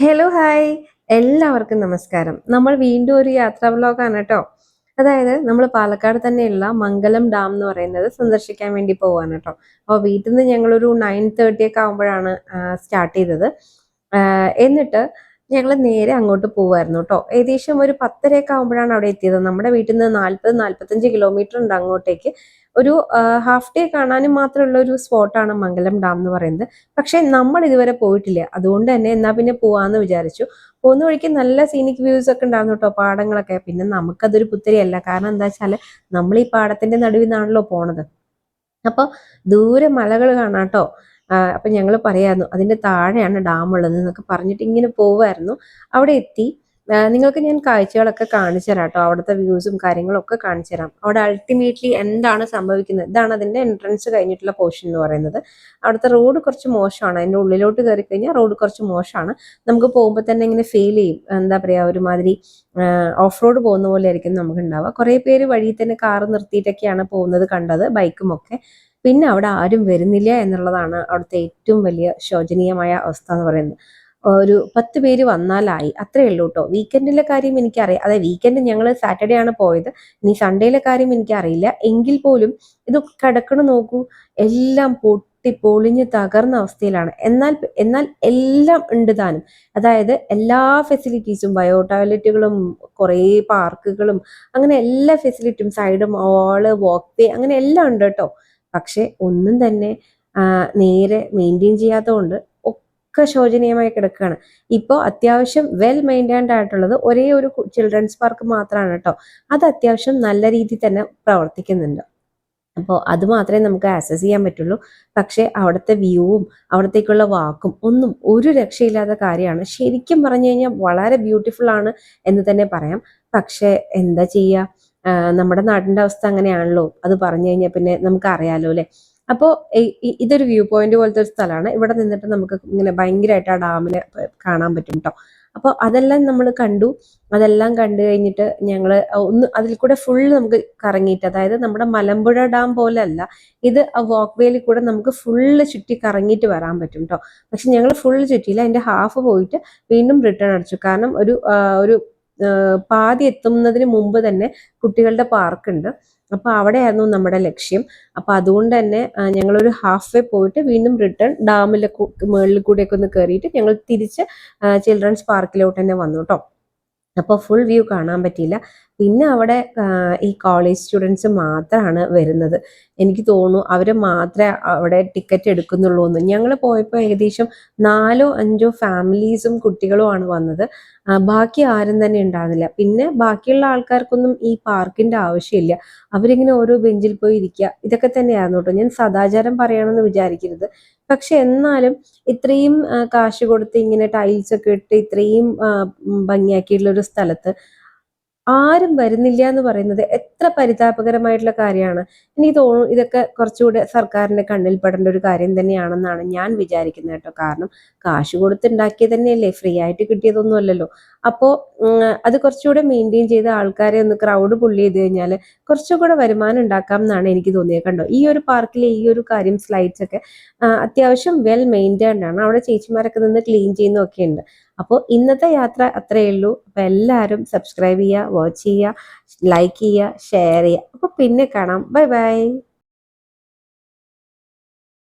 Hello hi എല്ലാവർക്കും നമസ്കാരം. നമ്മൾ വീണ്ടും ഒരു യാത്രാ വ്ലോഗാണ് കേട്ടോ. അതായത് നമ്മൾ പാലക്കാട് തന്നെയുള്ള മംഗലം ഡാം എന്ന് പറയുന്നത് സന്ദർശിക്കാൻ വേണ്ടി പോവാണ് കേട്ടോ. അപ്പോൾ വീട്ടിൽ നിന്ന് ഞങ്ങളൊരു 9:30 ഒക്കെ ആകുമ്പോഴാണ് സ്റ്റാർട്ട് ചെയ്തത്. എന്നിട്ട് ഞങ്ങൾ നേരെ അങ്ങോട്ട് പോവായിരുന്നു കേട്ടോ. ഏകദേശം ഒരു 10:30 ഒക്കെ ആകുമ്പോഴാണ് അവിടെ എത്തിയത്. നമ്മുടെ വീട്ടിൽ നിന്ന് 40-45 കിലോമീറ്റർ ഉണ്ട് അങ്ങോട്ടേക്ക്. ഒരു ഹാഫ് ഡേ കാണാനും മാത്രമുള്ള ഒരു സ്പോട്ടാണ് മംഗലം ഡാം എന്ന് പറയുന്നത്. പക്ഷെ നമ്മൾ ഇതുവരെ പോയിട്ടില്ല. അതുകൊണ്ട് തന്നെ എന്നാ പിന്നെ പോവാന്ന് വിചാരിച്ചു. പോകുന്ന വഴിക്ക് നല്ല സീനിക് വ്യൂസ് ഒക്കെ ഉണ്ടായിരുന്നു കേട്ടോ, പാടങ്ങളൊക്കെ. പിന്നെ നമുക്കതൊരു പുത്തരിയല്ല. കാരണം എന്താ വെച്ചാൽ നമ്മൾ ഈ പാടത്തിന്റെ നടുവിൽ നിന്നാണല്ലോ പോണത്. അപ്പൊ ദൂരെ മലകൾ കാണാം കേട്ടോ. അപ്പൊ ഞങ്ങൾ പറയായിരുന്നു അതിന്റെ താഴെയാണ് ഡാം ഉള്ളത് എന്നൊക്കെ പറഞ്ഞിട്ട് ഇങ്ങനെ പോവായിരുന്നു. അവിടെ എത്തി. നിങ്ങൾക്ക് ഞാൻ കാഴ്ചകളൊക്കെ കാണിച്ചു തരാം കേട്ടോ. അവിടുത്തെ വ്യൂസും കാര്യങ്ങളും ഒക്കെ കാണിച്ചു തരാം. അവിടെ അൾട്ടിമേറ്റ്ലി എന്താണ് സംഭവിക്കുന്നത്, ഇതാണ് അതിന്റെ എൻട്രൻസ് കഴിഞ്ഞിട്ടുള്ള പോർഷൻ എന്ന് പറയുന്നത്. അവിടുത്തെ റോഡ് കുറച്ച് മോശമാണ്. അതിന്റെ ഉള്ളിലോട്ട് കയറി കഴിഞ്ഞാൽ റോഡ് കുറച്ച് മോശമാണ്. നമുക്ക് പോകുമ്പോൾ തന്നെ ഇങ്ങനെ ഫീൽ ചെയ്യും, എന്താ പറയാ, ഒരുമാതിരി ഓഫ് റോഡ് പോകുന്ന പോലെ ആയിരിക്കും നമുക്ക് ഉണ്ടാവുക. കുറെ പേര് വഴിയിൽ തന്നെ കാറ് നിർത്തിയിട്ടൊക്കെയാണ് പോകുന്നത് കണ്ടത്, ബൈക്കും ഒക്കെ. പിന്നെ അവിടെ ആരും വരുന്നില്ല എന്നുള്ളതാണ് അവിടുത്തെ ഏറ്റവും വലിയ ശോചനീയമായ അവസ്ഥ എന്ന് പറയുന്നത്. ഒരു 10 പേര് വന്നാലായി, അത്രേ ഉള്ളൂ കേട്ടോ. വീക്കെൻഡിലെ കാര്യം എനിക്കറിയാം. അതെ, വീക്കെൻഡ് ഞങ്ങൾ സാറ്റർഡേ ആണ് പോയത്. ഇനി സൺഡേയിലെ കാര്യം എനിക്കറിയില്ല. എങ്കിൽ പോലും ഇത് കിടക്കണം നോക്കൂ, എല്ലാം പൊട്ടി പൊളിഞ്ഞ് തകർന്ന അവസ്ഥയിലാണ്. എന്നാൽ എന്നാൽ എല്ലാം ഉണ്ട് താനും. അതായത് എല്ലാ ഫെസിലിറ്റീസും, ബയോ ടോയ്ലറ്റുകളും കുറേ പാർക്കുകളും, അങ്ങനെ എല്ലാ ഫെസിലിറ്റിയും, സൈഡ് മോള്, വാക്ക് വേ, അങ്ങനെ എല്ലാം ഉണ്ട് കേട്ടോ. പക്ഷെ ഒന്നും തന്നെ നേരെ മെയിൻറ്റെയിൻ ചെയ്യാത്തതുകൊണ്ട് ഒക്കെ ശോചനീയമായി കിടക്കുകയാണ്. ഇപ്പോൾ അത്യാവശ്യം വെൽ മെയിൻറ്റൈൻഡ് ആയിട്ടുള്ളത് ഒരേ ഒരു ചിൽഡ്രൻസ് പാർക്ക് മാത്രമാണ് കേട്ടോ. അത് അത്യാവശ്യം നല്ല രീതിയിൽ തന്നെ പ്രവർത്തിക്കുന്നുണ്ട്. അപ്പോൾ അത് മാത്രമേ നമുക്ക് ആക്സസ് ചെയ്യാൻ പറ്റുള്ളൂ. പക്ഷേ അവിടുത്തെ വ്യൂവും അവിടത്തേക്കുള്ള വാക്കും ഒന്നും ഒരു രക്ഷയില്ലാത്ത കാര്യമാണ്. ശരിക്കും പറഞ്ഞു കഴിഞ്ഞാൽ വളരെ ബ്യൂട്ടിഫുൾ ആണ് എന്ന് തന്നെ പറയാം. പക്ഷേ എന്താ ചെയ്യുക, നമ്മുടെ നാടിന്റെ അവസ്ഥ അങ്ങനെയാണല്ലോ. അത് പറഞ്ഞു കഴിഞ്ഞാൽ പിന്നെ നമുക്ക് അറിയാലോ അല്ലെ. അപ്പോൾ ഇതൊരു വ്യൂ പോയിന്റ് പോലത്തെ ഒരു സ്ഥലമാണ്. ഇവിടെ നിന്നിട്ട് നമുക്ക് ഇങ്ങനെ ഭയങ്കരമായിട്ട് ആ ഡാമിനെ കാണാൻ പറ്റും കേട്ടോ. അപ്പോൾ അതെല്ലാം നമ്മൾ കണ്ടു. അതെല്ലാം കണ്ടു കഴിഞ്ഞിട്ട് ഞങ്ങൾ ഒന്ന് അതിൽ കൂടെ ഫുൾ നമുക്ക് കറങ്ങിയിട്ട്, അതായത് നമ്മുടെ മലമ്പുഴ ഡാം പോലെ അല്ല ഇത്, ആ വാക്ക് വേയിൽ കൂടെ നമുക്ക് ഫുള്ള് ചുറ്റി കറങ്ങിയിട്ട് വരാൻ പറ്റും കേട്ടോ. പക്ഷെ ഞങ്ങൾ ഫുള്ള് ചുറ്റിയില്ല, അതിന്റെ ഹാഫ് പോയിട്ട് വീണ്ടും റിട്ടേൺ അടിച്ചു. കാരണം ഒരു പാതി എത്തുന്നതിന് മുമ്പ് തന്നെ കുട്ടികളുടെ പാർക്ക് ഉണ്ട്. അപ്പൊ അവിടെയായിരുന്നു നമ്മുടെ ലക്ഷ്യം. അപ്പൊ അതുകൊണ്ട് തന്നെ ഞങ്ങളൊരു ഹാഫ് വേ പോയിട്ട് വീണ്ടും റിട്ടേൺ ഡാമിലെ മുകളിൽ കൂടെയൊക്കെ ഒന്ന് കയറിയിട്ട് ഞങ്ങൾ തിരിച്ച് ചിൽഡ്രൻസ് പാർക്കിലോട്ട് തന്നെ വന്നു കേട്ടോ. അപ്പോൾ ഫുൾ വ്യൂ കാണാൻ പറ്റിയില്ല. പിന്നെ അവിടെ ഈ കോളേജ് സ്റ്റുഡൻസ് മാത്രമാണ് വരുന്നത്. എനിക്ക് തോന്നുന്നു അവർ മാത്രമേ അവിടെ ടിക്കറ്റ് എടുക്കുന്നുള്ളൂ എന്ന്. ഞങ്ങൾ പോയപ്പോൾ ഏകദേശം 4-5 ഫാമിലീസും കുട്ടികളുമാണ് വന്നത്. ബാക്കി ആരും തന്നെ ഉണ്ടായിരുന്നില്ല. പിന്നെ ബാക്കിയുള്ള ആൾക്കാർക്കൊന്നും ഈ പാർക്കിന്റെ ആവശ്യമില്ല. അവരിങ്ങനെ ഓരോ ബെഞ്ചിൽ പോയി ഇരിക്കുക, ഇതൊക്കെ തന്നെയായിരുന്നു കേട്ടോ. ഞാൻ സദാചാരം പറയണമെന്ന് വിചാരിക്കരുത്. പക്ഷെ എന്നാലും ഇത്രയും കാശ് കൊടുത്ത് ഇങ്ങനെ ടൈൽസ് ഒക്കെ ഇട്ട് ഇത്രയും ഭംഗിയാക്കിയിട്ടുള്ള ഒരു സ്ഥലത്ത് ആരും വരുന്നില്ല എന്ന് പറയുന്നത് എത്ര പരിതാപകരമായിട്ടുള്ള കാര്യമാണ്. എനിക്ക് തോന്നുന്നു ഇതൊക്കെ കുറച്ചുകൂടെ സർക്കാരിന്റെ കണ്ണിൽ പെടേണ്ട ഒരു കാര്യം തന്നെയാണെന്നാണ് ഞാൻ വിചാരിക്കുന്നത് കേട്ടോ. കാരണം കാശ് കൊടുത്തുണ്ടാക്കിയത് തന്നെയല്ലേ, ഫ്രീ ആയിട്ട് കിട്ടിയതൊന്നും അല്ലല്ലോ. അപ്പോൾ അത് കുറച്ചുകൂടെ മെയിൻറ്റെയിൻ ചെയ്ത് ആൾക്കാരെ ഒന്ന് ക്രൗഡ് പുള്ളി ചെയ്ത് കഴിഞ്ഞാൽ കുറച്ചുകൂടെ വരുമാനം ഉണ്ടാക്കാം എന്നാണ് എനിക്ക് തോന്നിയത്. കണ്ടോ, ഈ ഒരു പാർക്കിലെ ഈ ഒരു കാര്യം, സ്ലൈഡ്സ് ഒക്കെ അത്യാവശ്യം വെൽ മെയിൻറ്റൈൻഡ് ആണ്. അവിടെ ചേച്ചിമാരൊക്കെ നിന്ന് ക്ലീൻ ചെയ്യുന്നതൊക്കെ ഉണ്ട്. അപ്പോൾ ഇന്നത്തെ യാത്ര അത്രയേ ഉള്ളൂ. അപ്പോൾ എല്ലാവരും സബ്സ്ക്രൈബ് ചെയ്യുക, വാച്ച് ചെയ്യുക, ലൈക്ക് ചെയ്യുക, ഷെയർ ചെയ്യുക. അപ്പോൾ പിന്നെ കാണാം. Bye bye.